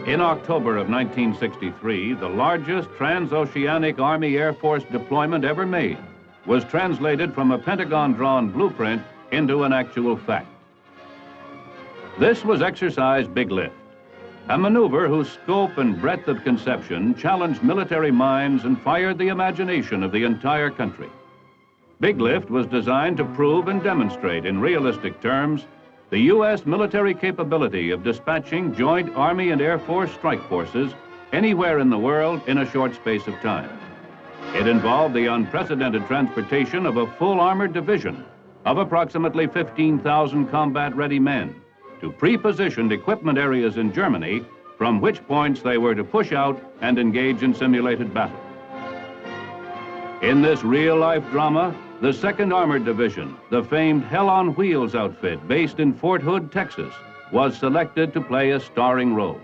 In October of 1963, the largest trans-oceanic Army Air Force deployment ever made was translated from a Pentagon-drawn blueprint into an actual fact. This was Exercise Big Lift, a maneuver whose scope and breadth of conception challenged military minds and fired the imagination of the entire country. Big Lift was designed to prove and demonstrate in realistic terms the U.S. military capability of dispatching joint Army and Air Force strike forces anywhere in the world in a short space of time. It involved the unprecedented transportation of a full armored division of approximately 15,000 combat-ready men to pre-positioned equipment areas in Germany from which points they were to push out and engage in simulated battle. In this real-life drama, the 2nd Armored Division, the famed Hell on Wheels outfit based in Fort Hood, Texas, was selected to play a starring role.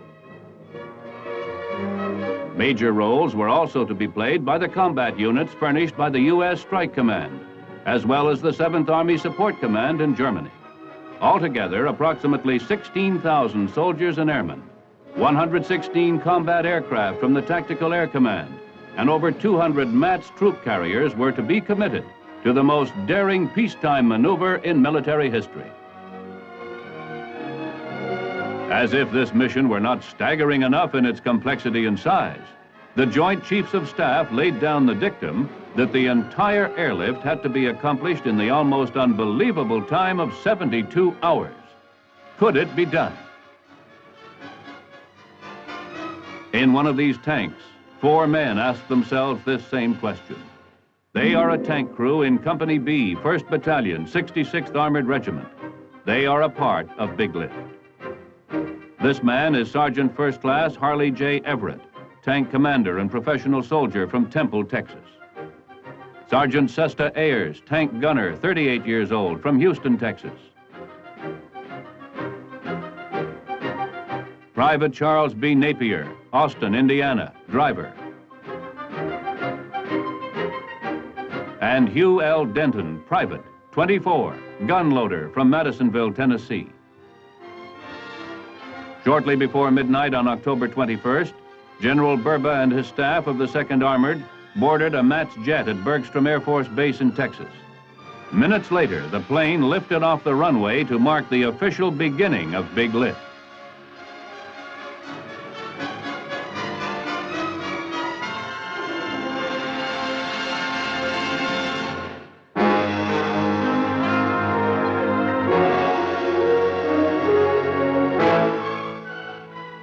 Major roles were also to be played by the combat units furnished by the U.S. Strike Command, as well as the 7th Army Support Command in Germany. Altogether, approximately 16,000 soldiers and airmen, 116 combat aircraft from the Tactical Air Command, and over 200 MATS troop carriers were to be committed to the most daring peacetime maneuver in military history. As if this mission were not staggering enough in its complexity and size, the Joint Chiefs of Staff laid down the dictum that the entire airlift had to be accomplished in the almost unbelievable time of 72 hours. Could it be done? In one of these tanks, 4 men asked themselves this same question. They are a tank crew in Company B, 1st Battalion, 66th Armored Regiment. They are a part of Big Lift. This man is Sergeant First Class Harley J. Everett, tank commander and professional soldier from Temple, Texas. Sergeant Sesta Ayers, tank gunner, 38 years old, from Houston, Texas. Private Charles B. Napier, Austin, Indiana, driver. And Hugh L. Denton, private, 24, gun loader from Madisonville, Tennessee. Shortly before midnight on October 21st, General Burba and his staff of the 2nd Armored boarded a MATS jet at Bergstrom Air Force Base in Texas. Minutes later, the plane lifted off the runway to mark the official beginning of Big Lift.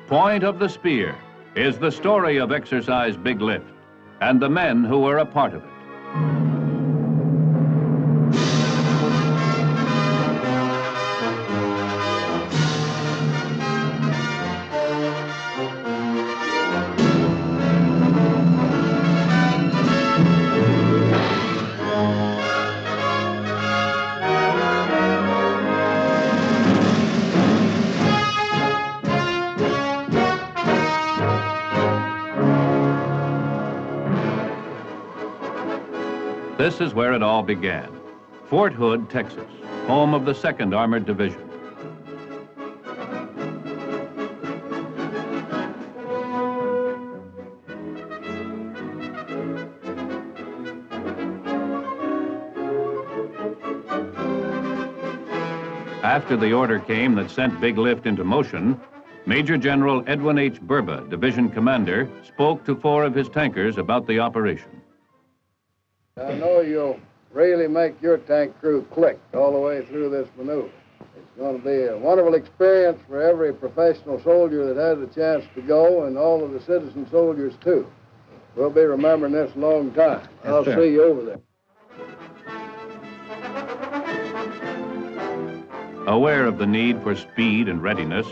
Point of the Spear is the story of Exercise Big Lift and the men who were a part of it. This is where it all began. Fort Hood, Texas, home of the 2nd Armored Division. After the order came that sent Big Lift into motion, Major General Edwin H. Burba, division commander, spoke to 4 of his tankers about the operation. I know you'll really make your tank crew click all the way through this maneuver. It's going to be a wonderful experience for every professional soldier that has a chance to go, and all of the citizen soldiers, too. We'll be remembering this a long time. Yes, I'll sir. see you over there. Aware of the need for speed and readiness,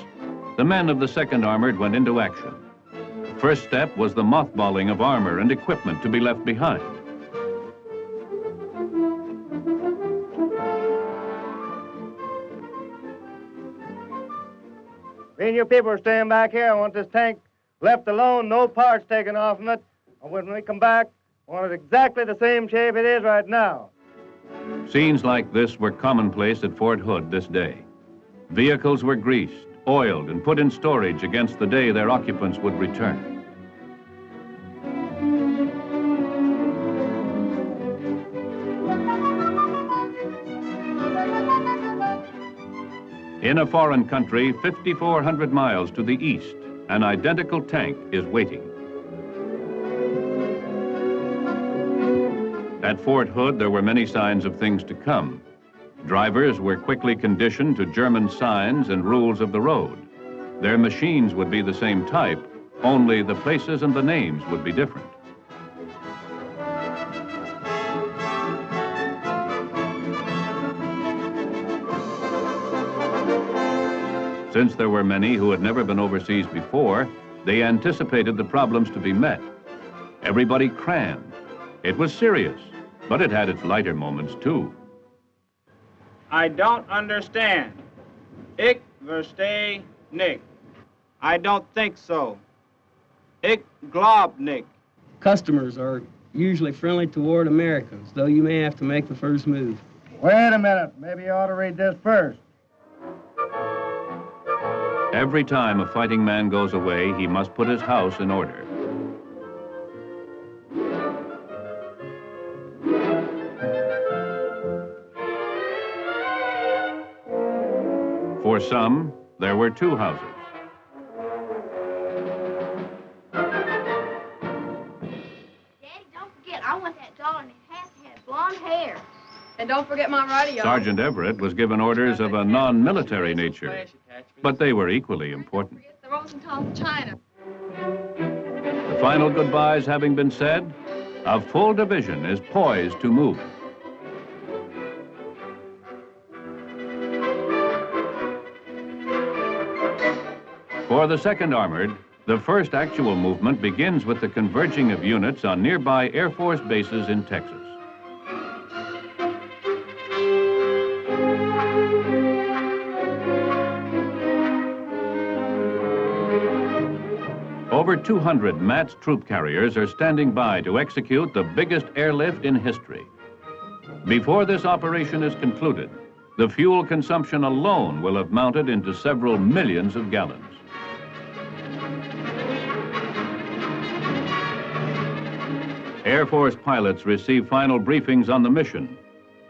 the men of the 2nd Armored went into action. The first step was the mothballing of armor and equipment to be left behind. Me and you people are staying back here. I want this tank left alone, no parts taken off from it. And when we come back, I want it exactly the same shape it is right now. Scenes like this were commonplace at Fort Hood this day. Vehicles were greased, oiled and put in storage against the day their occupants would return. In a foreign country, 5,400 miles to the east, an identical tank is waiting. At Fort Hood, there were many signs of things to come. Drivers were quickly conditioned to German signs and rules of the road. Their machines would be the same type, only the places and the names would be different. Since there were many who had never been overseas before, they anticipated the problems to be met. Everybody crammed. It was serious, but it had its lighter moments too. I don't understand. Ich verstehe nicht. I don't think so. Ich glaub nicht. Customers are usually friendly toward Americans, though you may have to make the first move. Wait a minute. Maybe you ought to read this first. Every time a fighting man goes away, he must put his house in order. For some, there were two houses. Daddy, don't forget, I want that doll and it has to have blonde hair. And don't forget my radio. Sergeant Everett was given orders of a non-military nature, but they were equally important. The Rosenthal China. The final goodbyes having been said, a full division is poised to move. For the 2nd Armored, the first actual movement begins with the converging of units on nearby Air Force bases in Texas. Over 200 MATS troop carriers are standing by to execute the biggest airlift in history. Before this operation is concluded, the fuel consumption alone will have mounted into several millions of gallons. Air Force pilots receive final briefings on the mission.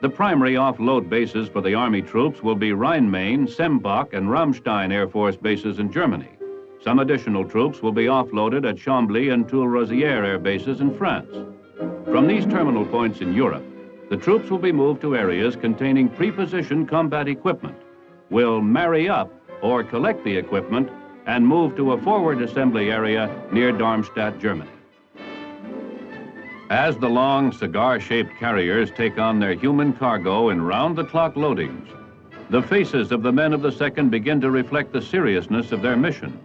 The primary offload bases for the Army troops will be Rhein-Main, Sembach, and Ramstein Air Force bases in Germany. Some additional troops will be offloaded at Chambly and Toul-Rosières air bases in France. From these terminal points in Europe, the troops will be moved to areas containing pre-positioned combat equipment, will marry up or collect the equipment, and move to a forward assembly area near Darmstadt, Germany. As the long cigar-shaped carriers take on their human cargo in round-the-clock loadings, the faces of the men of the 2nd begin to reflect the seriousness of their mission.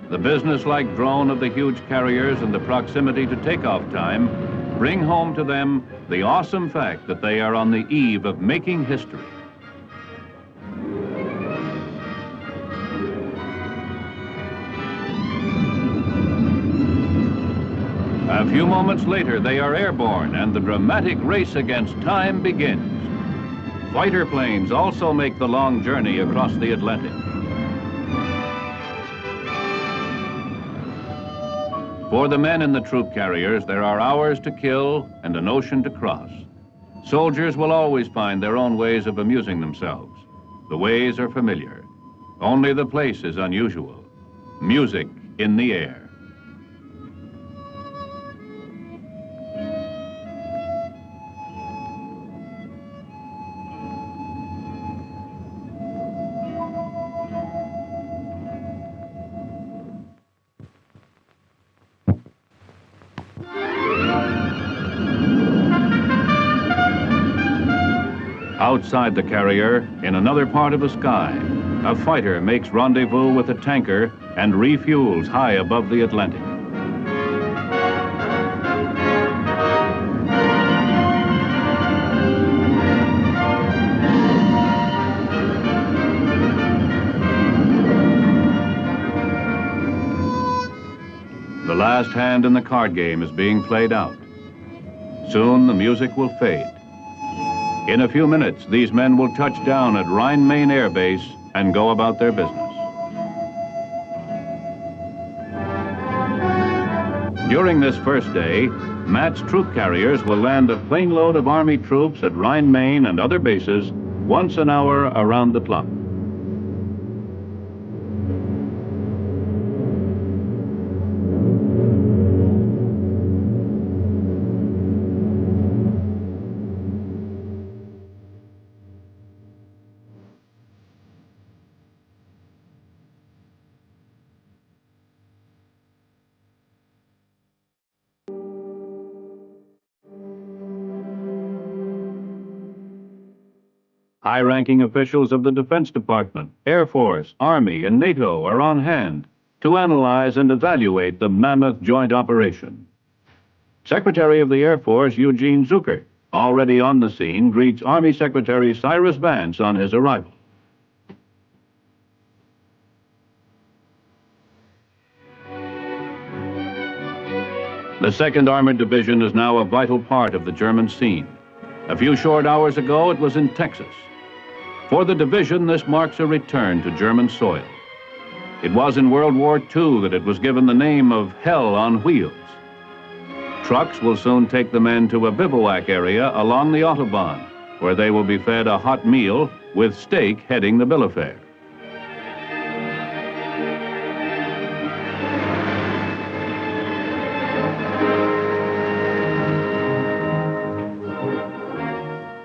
The business-like drone of the huge carriers and the proximity to takeoff time bring home to them the awesome fact that they are on the eve of making history. A few moments later, they are airborne, and the dramatic race against time begins. Fighter planes also make the long journey across the Atlantic. For the men in the troop carriers, there are hours to kill and an ocean to cross. Soldiers will always find their own ways of amusing themselves. The ways are familiar. Only the place is unusual. Music in the air. Outside the carrier, in another part of the sky, a fighter makes rendezvous with a tanker and refuels high above the Atlantic. The last hand in the card game is being played out. Soon the music will fade. In a few minutes, these men will touch down at Rhein-Main Air Base and go about their business. During this first day, Matt's troop carriers will land a plane load of Army troops at Rhine, Main, and other bases once an hour around the clock. High-ranking officials of the Defense Department, Air Force, Army, and NATO are on hand to analyze and evaluate the mammoth joint operation. Secretary of the Air Force Eugene Zucker, already on the scene, greets Army Secretary Cyrus Vance on his arrival. The 2nd Armored Division is now a vital part of the German scene. A few short hours ago, it was in Texas. For the division, this marks a return to German soil. It was in World War II that it was given the name of Hell on Wheels. Trucks will soon take the men to a bivouac area along the Autobahn, where they will be fed a hot meal with steak heading the bill of fare.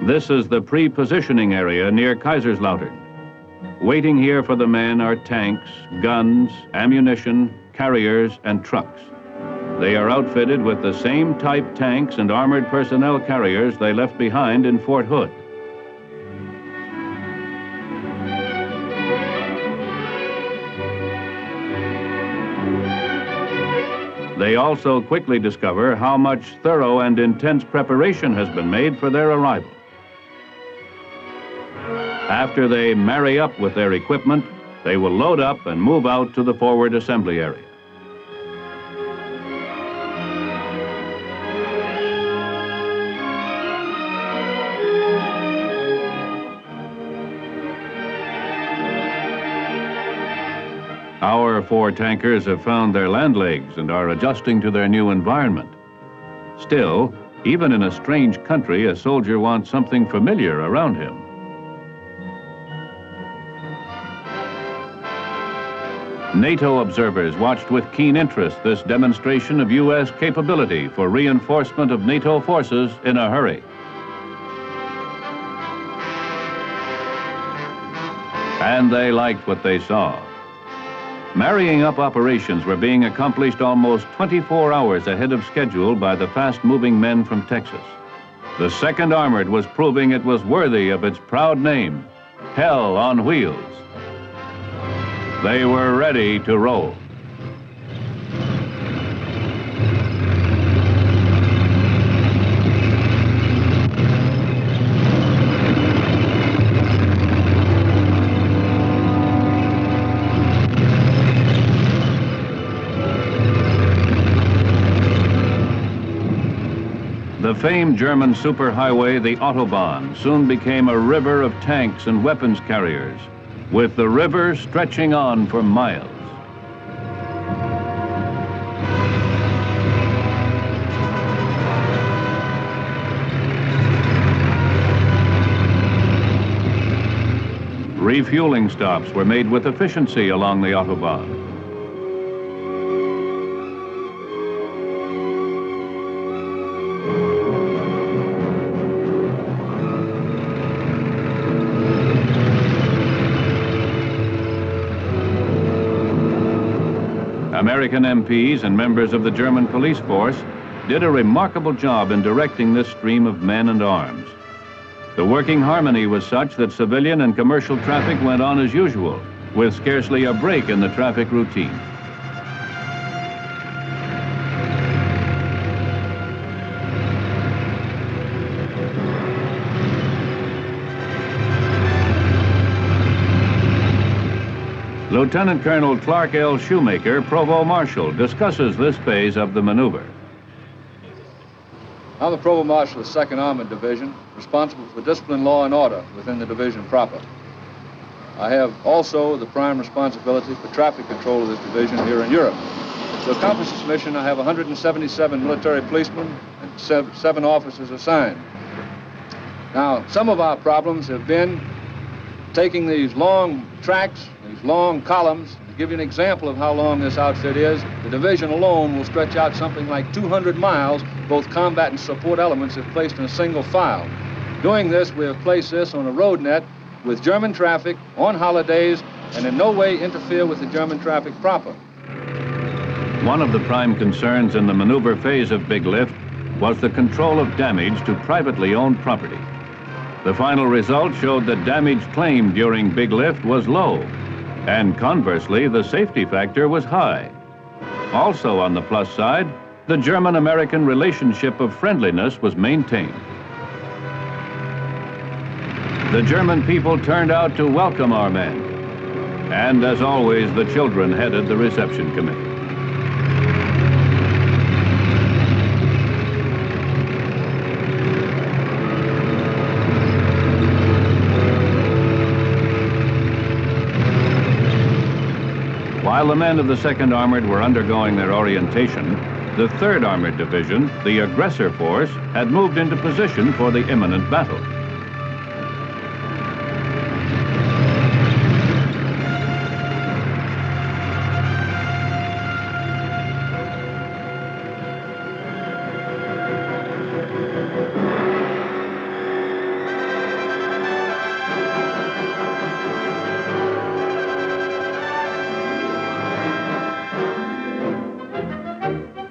This is the pre-positioning area near Kaiserslautern. Waiting here for the men are tanks, guns, ammunition, carriers, and trucks. They are outfitted with the same type tanks and armored personnel carriers they left behind in Fort Hood. They also quickly discover how much thorough and intense preparation has been made for their arrival. After they marry up with their equipment, they will load up and move out to the forward assembly area. Our 4 tankers have found their land legs and are adjusting to their new environment. Still, even in a strange country, a soldier wants something familiar around him. NATO observers watched with keen interest this demonstration of U.S. capability for reinforcement of NATO forces in a hurry. And they liked what they saw. Marrying up operations were being accomplished almost 24 hours ahead of schedule by the fast-moving men from Texas. The 2nd Armored was proving it was worthy of its proud name, Hell on Wheels. They were ready to roll. The famed German superhighway, the Autobahn, soon became a river of tanks and weapons carriers, with the river stretching on for miles. Refueling stops were made with efficiency along the Autobahn. American MPs and members of the German police force did a remarkable job in directing this stream of men and arms. The working harmony was such that civilian and commercial traffic went on as usual, with scarcely a break in the traffic routine. Lieutenant Colonel Clark L. Shoemaker, Provost Marshal, discusses this phase of the maneuver. I'm the Provost Marshal of the 2nd Armored Division, responsible for discipline, law, and order within the division proper. I have also the prime responsibility for traffic control of this division here in Europe. To accomplish this mission, I have 177 military policemen and 7 officers assigned. Now, some of our problems have been taking these long tracks, these long columns. To give you an example of how long this outfit is, the division alone will stretch out something like 200 miles, both combat and support elements if placed in a single file. Doing this, we have placed this on a road net with German traffic on holidays and in no way interfere with the German traffic proper. One of the prime concerns in the maneuver phase of Big Lift was the control of damage to privately owned property. The final result showed that damage claimed during Big Lift was low, and conversely, the safety factor was high. Also on the plus side, the German-American relationship of friendliness was maintained. The German people turned out to welcome our men, and as always, the children headed the reception committee. While the men of the 2nd Armored were undergoing their orientation, the 3rd Armored Division, the aggressor force, had moved into position for the imminent battle.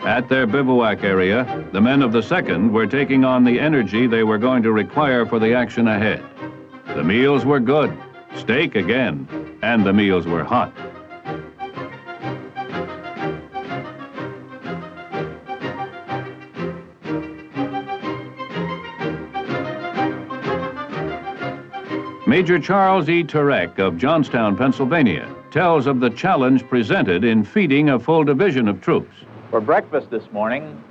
At their bivouac area, the men of the 2nd were taking on the energy they were going to require for the action ahead. The meals were good, steak again, and the meals were hot. Major Charles E. Turek of Johnstown, Pennsylvania, tells of the challenge presented in feeding a full division of troops. For breakfast this morning,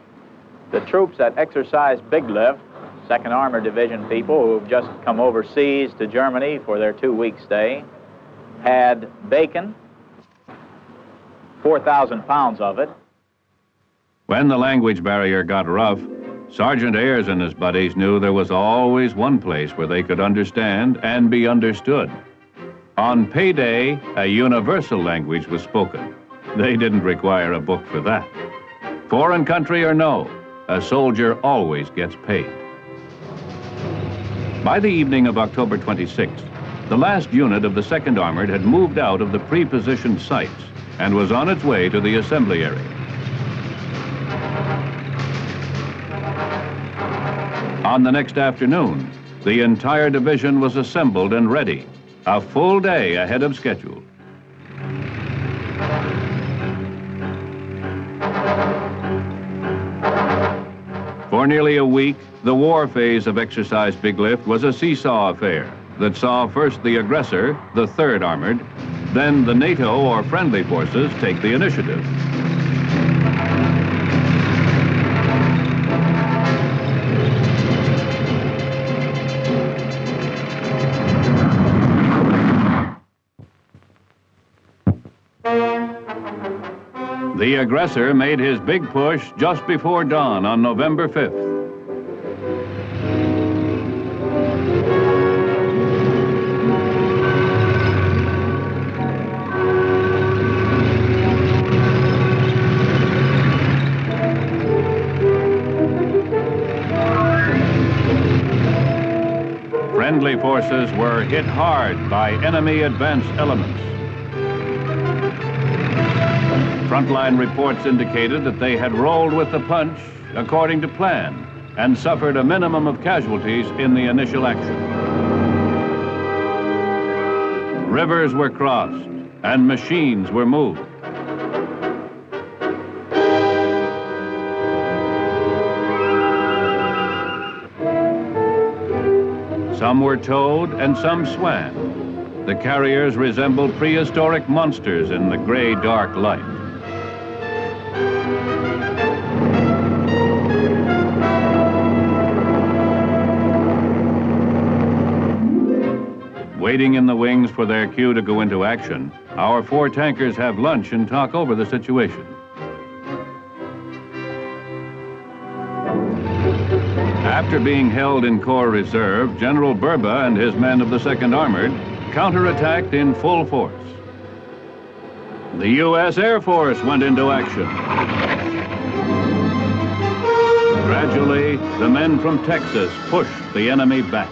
the troops that exercised Big Lift, 2nd Armored Division people who've just come overseas to Germany for their 2-week stay, had bacon, 4,000 pounds of it. When the language barrier got rough, Sergeant Ayers and his buddies knew there was always one place where they could understand and be understood. On payday, a universal language was spoken. They didn't require a book for that. Foreign country or no, a soldier always gets paid. By the evening of October 26th, the last unit of the 2nd Armored had moved out of the pre-positioned sites and was on its way to the assembly area. On the next afternoon, the entire division was assembled and ready, a full day ahead of schedule. For nearly a week, the war phase of Exercise Big Lift was a seesaw affair that saw first the aggressor, the 3rd Armored, then the NATO or friendly forces take the initiative. The aggressor made his big push just before dawn on November 5th. Friendly forces were hit hard by enemy advance elements. Frontline reports indicated that they had rolled with the punch according to plan and suffered a minimum of casualties in the initial action. Rivers were crossed and machines were moved. Some were towed and some swam. The carriers resembled prehistoric monsters in the gray, dark light. Waiting in the wings for their cue to go into action, our 4 tankers have lunch and talk over the situation. After being held in Corps Reserve, General Burba and his men of the 2nd Armored counterattacked in full force. The U.S. Air Force went into action. Gradually, the men from Texas pushed the enemy back.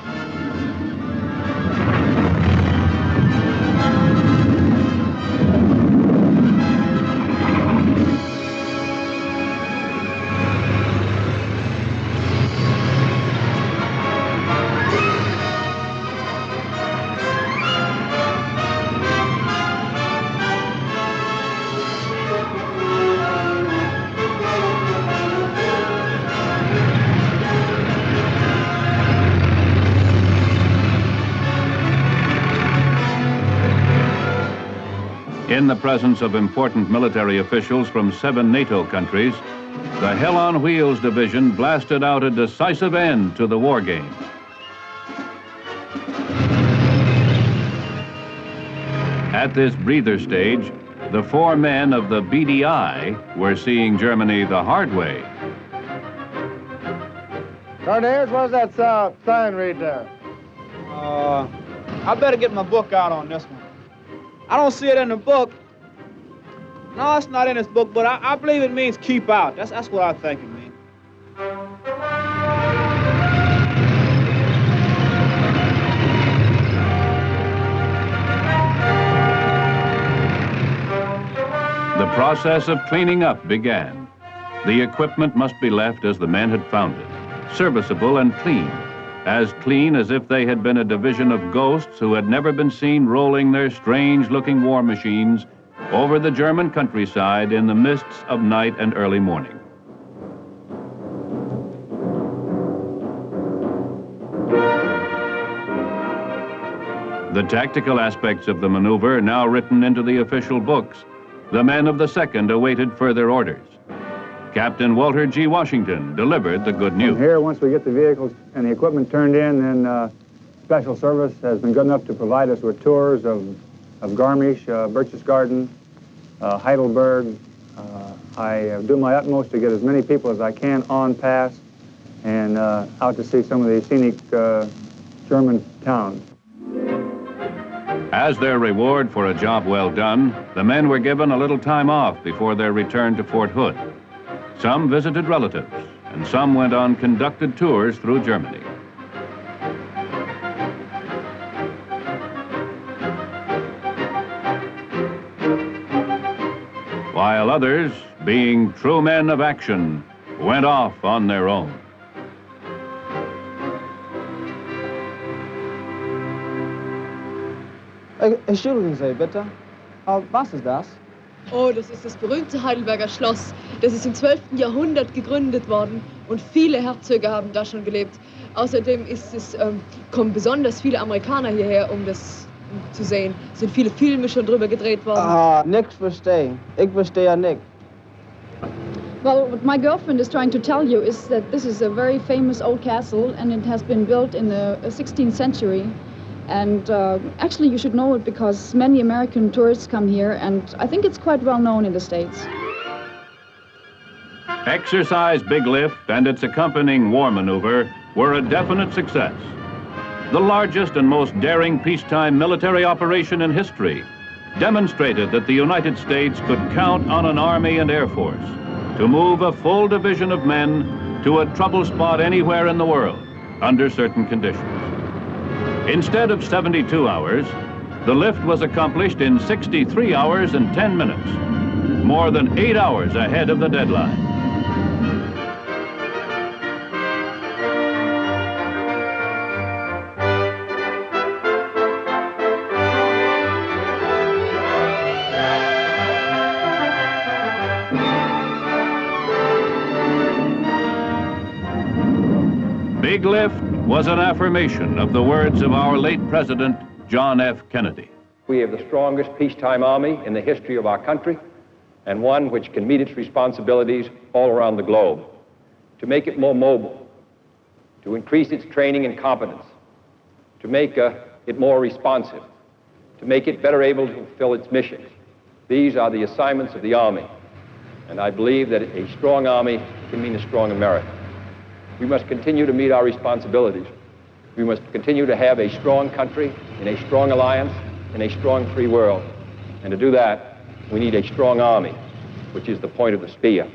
In the presence of important military officials from 7 NATO countries, the Hell on Wheels division blasted out a decisive end to the war game. At this breather stage, the 4 men of the BDI were seeing Germany the hard way. Carneers, what does that sign read there? I better get my book out on this one. I don't see it in the book. No, it's not in this book, but I believe it means keep out. That's what I think it means. The process of cleaning up began. The equipment must be left as the men had found it, serviceable and clean as if they had been a division of ghosts who had never been seen rolling their strange-looking war machines over the German countryside in the mists of night and early morning. The tactical aspects of the maneuver now written into the official books, the men of the 2nd awaited further orders. Captain Walter G. Washington delivered the good news. And here, once we get the vehicles and the equipment turned in, then Special Service has been good enough to provide us with tours of Garmisch, Birch's Garden, Heidelberg. I do my utmost to get as many people as I can on pass and out to see some of the scenic German towns. As their reward for a job well done, the men were given a little time off before their return to Fort Hood. Some visited relatives, and some went on conducted tours through Germany. While others, being true men of action, went off on their own. Entschuldigen Sie bitte, was ist das? Oh, das ist das berühmte Heidelberger Schloss. Das ist im 12. Jahrhundert gegründet worden und viele Herzöge haben da schon gelebt. Außerdem kommen besonders viele Amerikaner hierher, um das zu sehen. Es sind viele Filme schon drüber gedreht worden. Nichts verstehen. Ich verstehe ja nichts. Well, what my girlfriend is trying to tell you is that this is a very famous old castle and it has been built in the 16th century. And actually, you should know it because many American tourists come here, and I think it's quite well known in the States. Exercise Big Lift and its accompanying war maneuver were a definite success. The largest and most daring peacetime military operation in history demonstrated that the United States could count on an Army and Air Force to move a full division of men to a trouble spot anywhere in the world under certain conditions. Instead of 72 hours, the lift was accomplished in 63 hours and 10 minutes, more than 8 hours ahead of the deadline. Big Lift was an affirmation of the words of our late President, John F. Kennedy. We have the strongest peacetime army in the history of our country, and one which can meet its responsibilities all around the globe. To make it more mobile, to increase its training and competence, to make it more responsive, to make it better able to fulfill its missions. These are the assignments of the Army, and I believe that a strong Army can mean a strong America. We must continue to meet our responsibilities. We must continue to have a strong country in a strong alliance in a strong free world. And to do that, we need a strong army, which is the point of the spear.